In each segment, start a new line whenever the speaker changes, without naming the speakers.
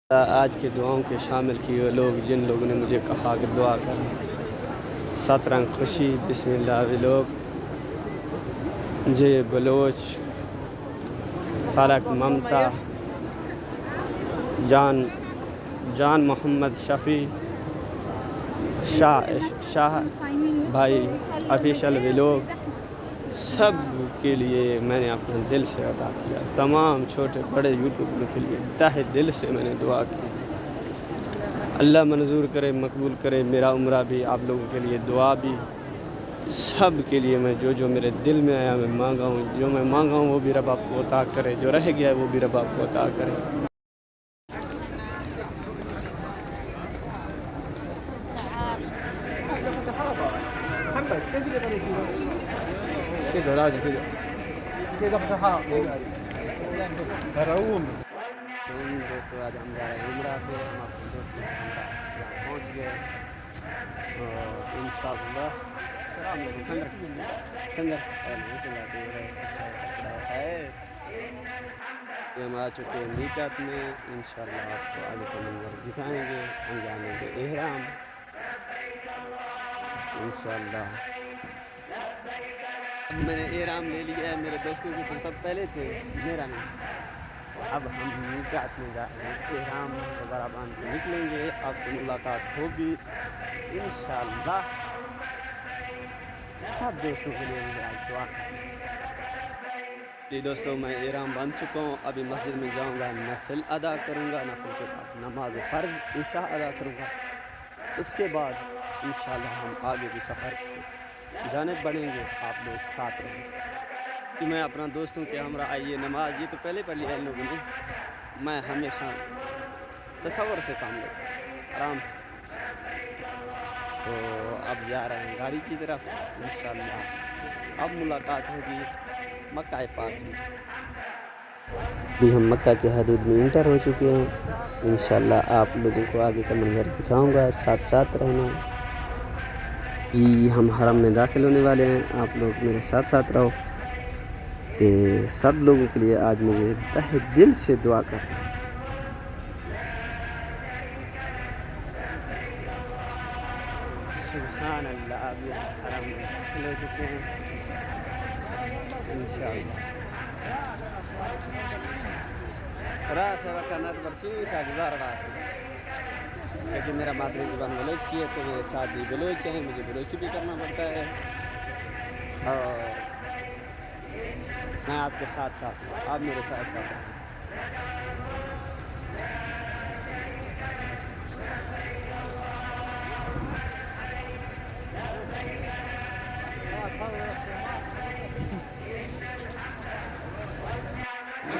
آج کی دعاؤں کے شامل کیے لوگ جن لوگوں نے مجھے کہا کہ دعا کر 7 رنگ خوشی بسم اللہ وی لوگ جے بلوچ فلک ممتا جان محمد شفیع شاہ بھائی آفیشل ویلوگ سب کے لیے میں نے اپنے دل سے ادا کیا. تمام چھوٹے بڑے یوٹیوبروں کے لیے تہ دل سے میں نے دعا کی. اللہ منظور کرے مقبول کرے میرا عمرہ بھی آپ لوگوں کے لیے دعا بھی. سب کے لیے میں جو میرے دل میں آیا میں مانگا ہوں. جو میں مانگا ہوں وہ بھی رب آپ کو عطا کرے. جو رہ گیا ہے وہ بھی رب آپ کو عطا کرے. دوستوں آج ہم جا رہے ہیں عمرہ پہ. ہم اپنے دوستوں کے ہمراہ پہنچ گئے اور انشاءاللہ ہم آ چکے ہیں میقات میں. انشاءاللہ آپ کو آگے کا منظر دکھائیں گے. ہم جانے کے احرام انشاءاللہ. میں نے احرام لے لیا ہے. میرے دوستوں کی تو سب پہلے تھے, میرا نہیں. اب ہم میقات میں جا رہے ہیں. احرام وغیرہ باندھ کے نکلیں گے. آپ سے ملاقات ہوگی انشاءاللہ. سب دوستوں کے لیے مجھے آج دعا جی دوستوں میں احرام باندھ چکا ہوں. ابھی مسجد میں جاؤں گا, نفل ادا کروں گا. نفل کے بعد نماز فرض عشاء ادا کروں گا. اس کے بعد انشاءاللہ ہم آگے کی سفر جانب بڑھیں گے. آپ لوگ ساتھ رہیں. میں اپنا دوستوں کے ہمراہ آئیے نماز یہ تو پہلے پڑھ لیا ان لوگوں نے. میں ہمیشہ تصور سے کام لیتا ہوں, آرام سے. تو اب جا رہے ہیں گاڑی کی طرف انشاءاللہ. اب ملاقات ہوگی مکہ پاک میں. ابھی ہم مکہ کے حدود میں انٹر ہو چکے ہیں. انشاءاللہ آپ لوگوں کو آگے کا منظر دکھاؤں گا. ساتھ رہنا. ہم حرم میں داخل ہونے والے ہیں. آپ لوگ میرے ساتھ رہو. تو سب لوگوں کے لیے آج مجھے تہ دل سے دعا کرنا. سبحان اللہ. ابھی حرم میں داخل ہو چکے ہیں انشاءاللہ. راہ سے وقت برسی گزار رہا ہے کیونکہ میرا مادری زبان بلوچ کی ہے. تو میرے ساتھ بھی بلوچ ہیں. مجھے بلوچ بھی کرنا پڑتا ہے. اور میں آپ کے ساتھ ہوں. آپ میرے ساتھ ہیں.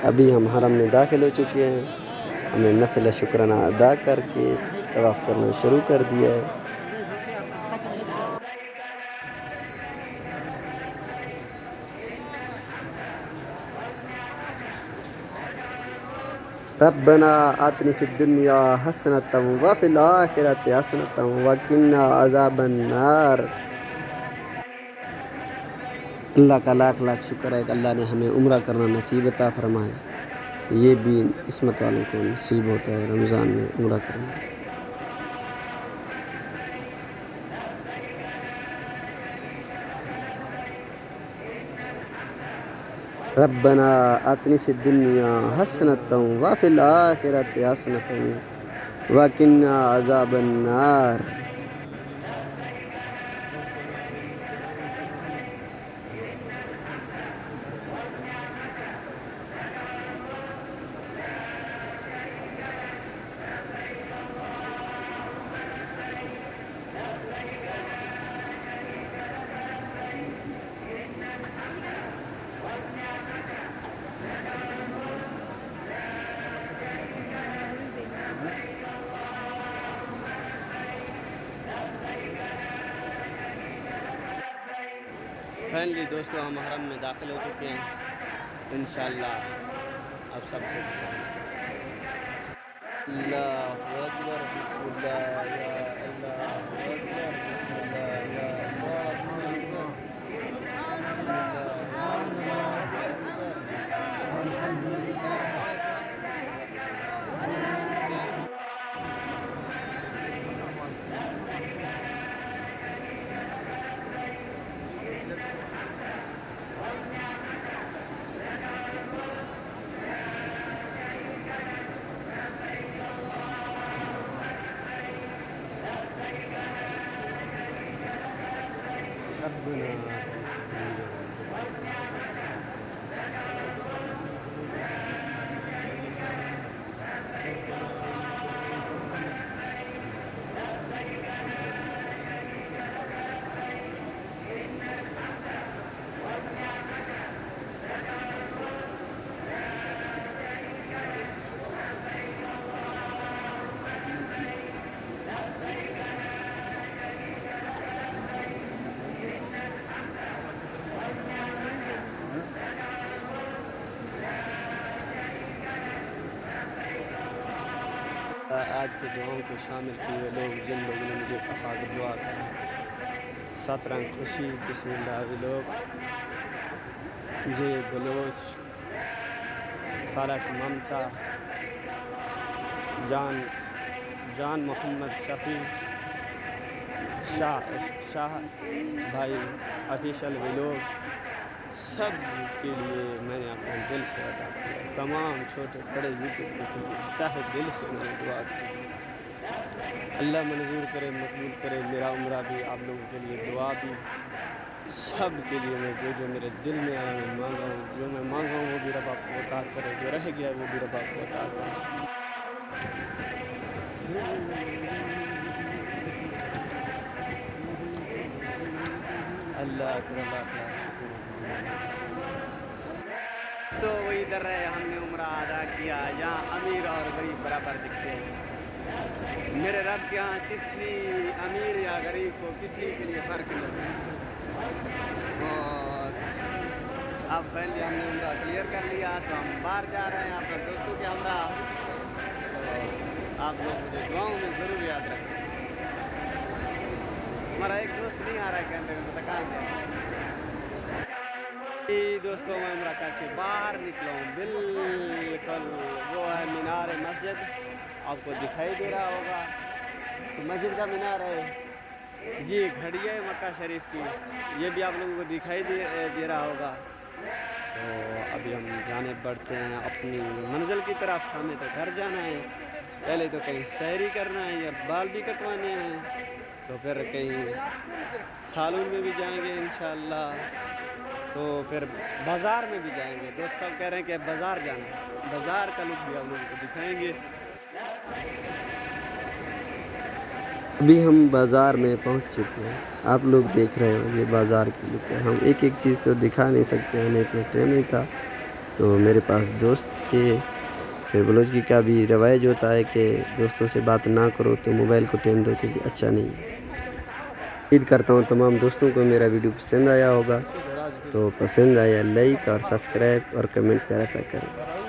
ابھی ہم حرم میں داخل ہو چکے ہیں. ہمیں نفل شکرانہ ادا کر کے طواف کرنا شروع کر دیا ہے. ربنا آتنا فی الدنیا حسنۃ وفی الآخرۃ حسنۃ وقنا عذاب النار. اللہ کا لاکھ شکر ہے کہ اللہ نے ہمیں عمرہ کرنا نصیب عطا فرمایا. یہ بھی قسمت والوں کو نصیب ہوتا ہے رمضان میں عمرہ کرنا. ربنا آتنا فی الدنیا حسنۃ وفی الآخرۃ حسنۃ وقنا عذاب النار. فائنلی دوستو ہم حرم میں داخل ہو چکے ہیں انشاءاللہ. اب سب کو اللہ اکبر بسم اللہ یا اللہ اکبر بسم اللہ یا اللہ بسم اللہ. آج کی دعاؤں کو شامل کیے لوگ جن لوگوں نے مجھے کہا کہ دعا کریں. 7 رنگ خوشی بسم اللہ بھی لوگ جے بلوچ فالک ممتا جان محمد شفیع شاہ بھائی آفیشل ویلوگ سب کے لیے میں نے اپنے دل سے ادا کیا. تمام چھوٹے بڑے یوٹیوب کے لیے تہ دل سے میں نے دعا کی. اللہ منظور کرے مقبول کرے میرا عمرہ بھی آپ لوگوں کے لیے دعا بھی. سب کے لیے میں جو میرے دل میں آیا میں مانگا ہوں, جو میں مانگا ہوں وہ بھی رب آپ کو عطا کرے, جو رہ گیا وہ بھی رب آپ کو عطا کرے. اللہ تو وہی ادھر رہے, ہم نے عمرہ ادا کیا. یہاں امیر اور غریب برابر دکھتے ہیں. میرے رب کے یہاں کسی امیر یا غریب کو کسی کے لیے فرق نہیں. اور اب پہلے ہم نے عمرہ کلیئر کر لیا تو ہم باہر جا رہے ہیں اپنے دوستوں کے ہمراہ. تو آپ لوگ مجھے دعاؤں میں ضرور یاد رکھیں. ہمارا ایک دوست نہیں آ رہا ہے کہنے میں, پتہ کہاں گیا. دوستوں میں عمرہ کر کے باہر نکلا ہوں. بالکل وہ ہے مینار مسجد, آپ کو دکھائی دے رہا ہوگا. تو مسجد کا مینار ہے. یہ گھڑی ہے مکہ شریف کی, یہ بھی آپ لوگوں کو دکھائی دے رہا ہوگا. تو ابھی ہم جانے بڑھتے ہیں اپنی منزل کی طرف. ہمیں تو گھر جانا ہے, پہلے تو کہیں سحری کرنا ہے یا بال بھی کٹوانے ہیں, تو پھر کہیں سالون میں بھی جائیں گے انشاءاللہ. تو پھر بازار میں بھی جائیں گے. دوست سب کہہ رہے ہیں کہ بازار جانا ہے, بازار کا لک بھی آپ لوگوں کو دکھائیں گے. ابھی ہم بازار میں پہنچ چکے ہیں, آپ لوگ دیکھ رہے ہو یہ بازار کی لک ہے. ہم ایک ایک چیز تو دکھا نہیں سکتے, ہمیں اتنا ٹائم نہیں تھا. تو میرے پاس دوست تھے. پھر بلوچگی کا بھی روایج ہوتا ہے کہ دوستوں سے بات نہ کرو تو موبائل کو ٹائم دو, کہ اچھا نہیں ہے. امید کرتا ہوں تمام دوستوں کو میرا ویڈیو پسند آیا ہوگا. تو پسند آیا لائک اور سبسکرائب اور کمنٹ پیارا سا کریں.